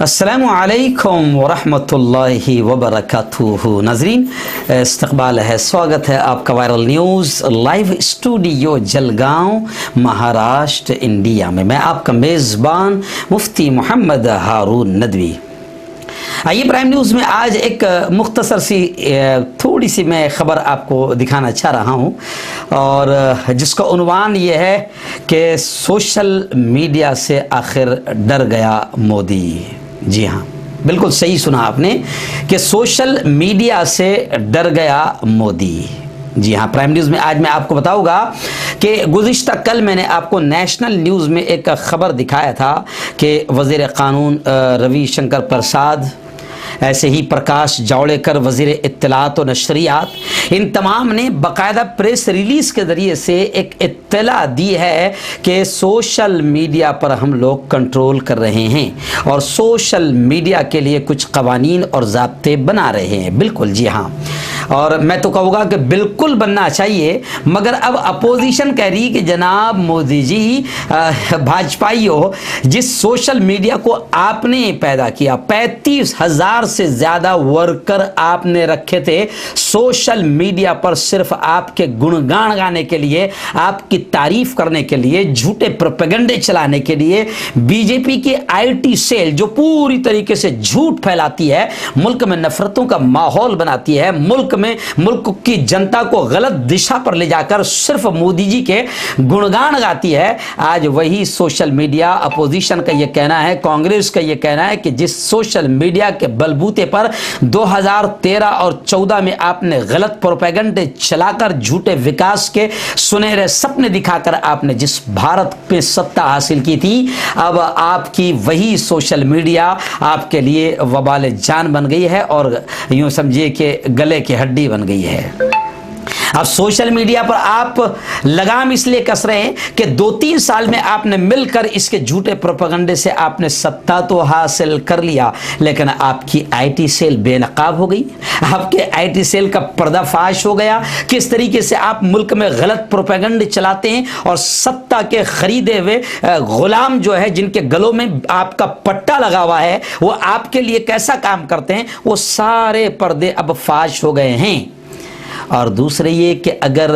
अस्सलामु अलैकुम वरहमतुल्लाहि वबरकातुहू। नाजरीन, इस्तकबाल है, स्वागत है आपका viral news live studio Jalgaon, Maharashtra, India में। मैं आपका मेज़बान मुफ्ती मोहम्मद हारून नदवी। आइए, प्राइम न्यूज़ में आज एक मुख्तसर सी थोड़ी सी मैं ख़बर आपको दिखाना चाह रहा हूँ, और जिसका उन्वान ये है कि सोशल मीडिया से आखिर डर गया मोदी। जी हाँ, बिल्कुल सही सुना आपने कि सोशल मीडिया से डर गया मोदी। जी हाँ, प्राइम न्यूज़ में आज मैं आपको बताऊंगा कि गुज़िश्ता कल मैंने आपको नेशनल न्यूज़ में एक ख़बर दिखाया था कि वज़ीर क़ानून रविशंकर प्रसाद, ऐसे ही प्रकाश जावड़ेकर वज़ीर इत्तलात और नशरियात, इन तमाम ने बाकायदा प्रेस रिलीज़ के ज़रिए से एक इत्तला दी है कि सोशल मीडिया पर हम लोग कंट्रोल कर रहे हैं और सोशल मीडिया के लिए कुछ कवानीन और ज़ाब्ते बना रहे हैं। बिल्कुल, जी हाँ, और मैं तो कहूँगा कि बिल्कुल बनना चाहिए, मगर अब अपोजिशन कह रही कि जनाब मोदी जी, भाजपाइयों, जिस सोशल मीडिया को आपने पैदा किया, 35,000 से ज़्यादा वर्कर आपने रखे थे सोशल मीडिया पर सिर्फ आपके गुणगान गाने के लिए, आपकी तारीफ करने के लिए, झूठे प्रोपेगेंडे चलाने के लिए। बीजेपी की आईटी सेल जो पूरी तरीके से झूठ फैलाती है, मुल्क में नफरतों का माहौल बनाती है, मुल्क की जनता को गलत दिशा पर ले जाकर सिर्फ मोदी जी के गुणगान गाती है। आज वही सोशल मीडिया, अपोजिशन का यह कहना है, कांग्रेस का यह कहना है कि जिस सोशल मीडिया के बलबूते पर 2013 और 14 में आपने गलत प्रोपेगेंडे चलाकर झूठे विकास के सुनहरे सपने दिखाकर आपने जिस भारत पे सत्ता हासिल की थी, अब आपकी वही सोशल मीडिया आपके लिए वबाल जान बन गई है और यूं समझिए कि गले की हड्डी बन गई है। अब सोशल मीडिया पर आप लगाम इसलिए कस रहे हैं कि 2-3 साल में आपने मिलकर इसके झूठे प्रोपेगेंडे से आपने सत्ता तो हासिल कर लिया, लेकिन आपकी आईटी सेल बेनकाब हो गई, आपके आईटी सेल का पर्दाफाश हो गया। किस तरीके से आप मुल्क में गलत प्रोपेगेंडे चलाते हैं और सत्ता के खरीदे हुए गुलाम जो है, जिनके गलों में आपका पट्टा लगा हुआ है, वो आपके लिए कैसा काम करते हैं, वो सारे पर्दे अब फाश हो गए हैं। और दूसरे ये कि अगर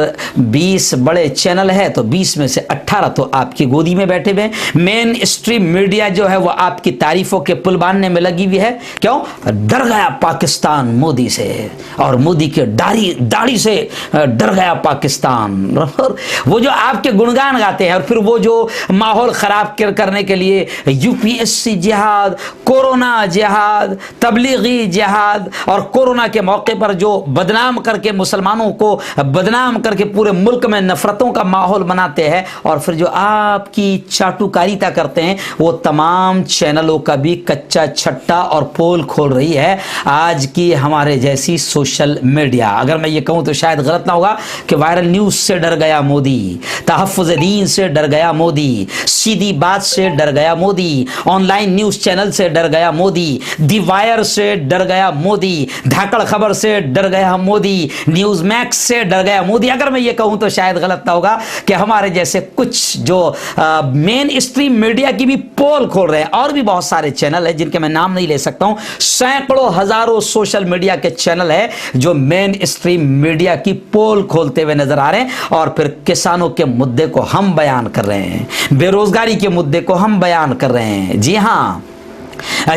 20 बड़े चैनल है तो 20 में से 18 तो आपकी गोदी में बैठे हुए। मेन स्ट्रीम मीडिया जो है वो आपकी तारीफों के पुल बांधने में लगी हुई है। क्यों? डर गया पाकिस्तान मोदी से, और मोदी के दाढ़ी से डर गया पाकिस्तान। और वो जो आपके गुणगान गाते हैं और फिर वो जो माहौल ख़राब करने के लिए यूपीएससी जिहाद, कोरोना जिहाद, तबलीगी जिहाद, और कोरोना के मौके पर जो बदनाम करके मुसलमानों को बदनाम करके पूरे मुल्क में नफरतों का माहौल बनाते हैं, और फिर जो आपकी चाटुकारिता करते हैं, वो तमाम चैनलों का भी कच्चा छट्टा और पोल खोल रही है आज की हमारे जैसी सोशल मीडिया। अगर मैं ये कहूं तो शायद गलत ना होगा कि वायरल न्यूज से डर गया मोदी, तहफ़्फ़ुज़ दीन से डर गया मोदी, सीधी बात से डर गया मोदी, ऑनलाइन न्यूज चैनल से डर गया मोदी, दी वायर से डर गया मोदी, धाकड़ खबर से डर गया मोदी, न्यूज़ मैक्स से डर गया मोदी। अगर मैं ये कहूं तो शायद गलत ना होगा कि हमारे जैसे कुछ जो मेन स्ट्रीम मीडिया की भी पोल खोल रहे हैं। और भी बहुत सारे चैनल हैं जिनके मैं नाम नहीं ले सकता हूं, सैकड़ों हजारों सोशल मीडिया के चैनल है जो मेन स्ट्रीम मीडिया की पोल खोलते हुए नजर आ रहे हैं। और फिर किसानों के मुद्दे को हम बयान कर रहे हैं, बेरोजगारी के मुद्दे को हम बयान कर रहे हैं। जी हाँ,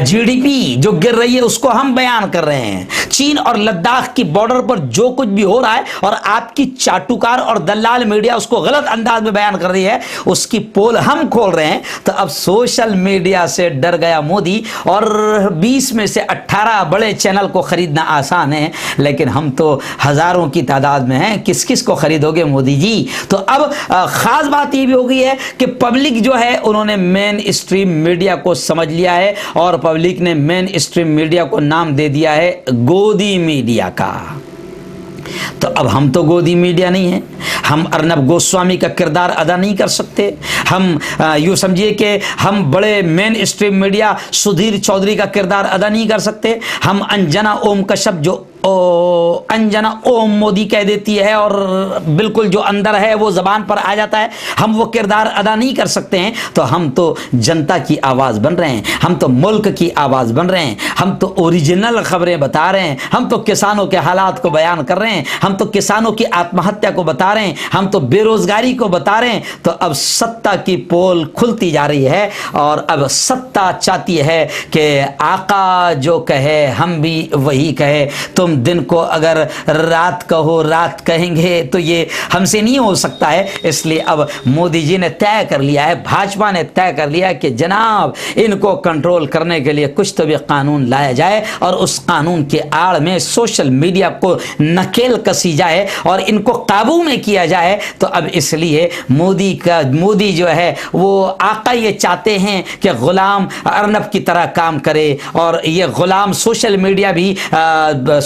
जीडीपी जो गिर रही है उसको हम बयान कर रहे हैं। चीन और लद्दाख की बॉर्डर पर जो कुछ भी हो रहा है और आपकी चाटुकार और दलाल मीडिया उसको गलत अंदाज में बयान कर रही है, उसकी पोल हम खोल रहे हैं। तो अब सोशल मीडिया से डर गया मोदी, और 20 में से 18 बड़े चैनल को खरीदना आसान है, लेकिन हम तो हजारों की तादाद में हैं। किस किस को खरीदोगे मोदी जी? तो अब खास बात ये भी हो गई है कि पब्लिक जो है उन्होंने मेन स्ट्रीम मीडिया को समझ लिया है, और पब्लिक ने मेन स्ट्रीम मीडिया को नाम दे दिया है गोदी मीडिया का। तो अब हम तो गोदी मीडिया नहीं है, हम अर्नब गोस्वामी का किरदार अदा नहीं कर सकते। हम यूँ समझिए कि हम बड़े mainstream media Sudhir Chaudhary का किरदार अदा नहीं कर सकते। हम अंजना ओम कश्यप जो अंजना ओम मोदी कह देती है और बिल्कुल जो अंदर है वो ज़बान पर आ जाता है, हम वो किरदार अदा नहीं कर सकते हैं। तो हम तो जनता की आवाज़ बन रहे हैं, हम तो मुल्क की आवाज़ बन रहे हैं, हम तो ओरिजिनल खबरें बता रहे हैं, हम तो किसानों के हालात को बयान कर रहे हैं, हम तो किसानों की आत्महत्या को बता रहे हैं, हम तो बेरोज़गारी को बता रहे हैं। तो अब सत्ता की पोल खुलती जा रही है और अब सत्ता चाहती है कि आका जो कहे हम भी वही कहे। तुम दिन को अगर रात कहो रात कहेंगे तो ये हमसे नहीं हो सकता है। इसलिए अब मोदी जी ने तय कर लिया है, भाजपा ने तय कर लिया है कि जनाब इनको कंट्रोल करने के लिए कुछ तो भी कानून लाया जाए और उस कानून के आड़ में सोशल मीडिया को नकेल कसी जाए और इनको काबू में किया जाए। तो अब इसलिए मोदी जो है वो आका ये चाहते हैं कि गुलाम अर्नब की तरह काम करे और ये गुलाम सोशल मीडिया भी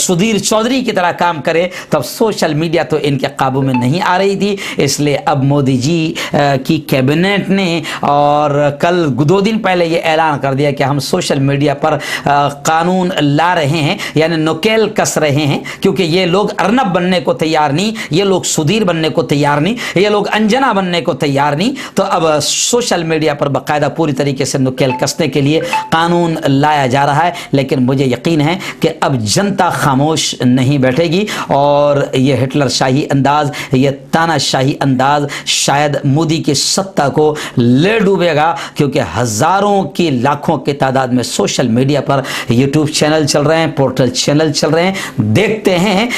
सुधीर चौधरी की तरह काम करे। तब सोशल मीडिया तो इनके काबू में नहीं आ रही थी। इसलिए अब मोदी जी की कैबिनेट ने और कल 2 दिन पहले ये ऐलान कर दिया कि हम सोशल मीडिया पर कानून ला रहे हैं, यानी नकेल कस रहे हैं, क्योंकि ये लोग अर्नब बनने को तैयार नहीं, ये लोग सुधीर बनने को तैयार नहीं, ये लोग अंजना बनने को तैयार नहीं। तो अब सोशल मीडिया पर बाकायदा पूरी तरीके से नकेल कसने के लिए कानून लाया जा रहा है। लेकिन मुझे यकीन है कि अब जनता खामोश नहीं बैठेगी और ये हिटलर शाही अंदाज, ये तानाशाही अंदाज शायद मोदी की सत्ता को ले डूबेगा, क्योंकि हजारों की लाखों की तादाद में सोशल मीडिया पर यूट्यूब चैनल चल रहे हैं, पोर्टल चैनल चल रहे हैं। देखते हैं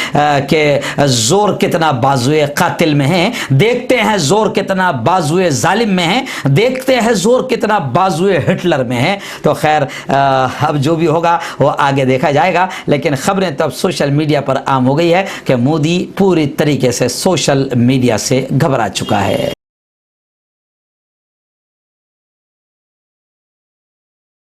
कि जोर कितना बाजुए कातिल में है, देखते हैं जोर कितना बाजुए जालिम में है, देखते हैं जोर कितना बाजुए हिटलर में है। तो खैर अब जो भी होगा वो आगे देखा जाएगा। लेकिन खबरें तो अब सोशल मीडिया पर आम हो गई है कि मोदी पूरी तरीके से सोशल मीडिया से घबरा चुका है।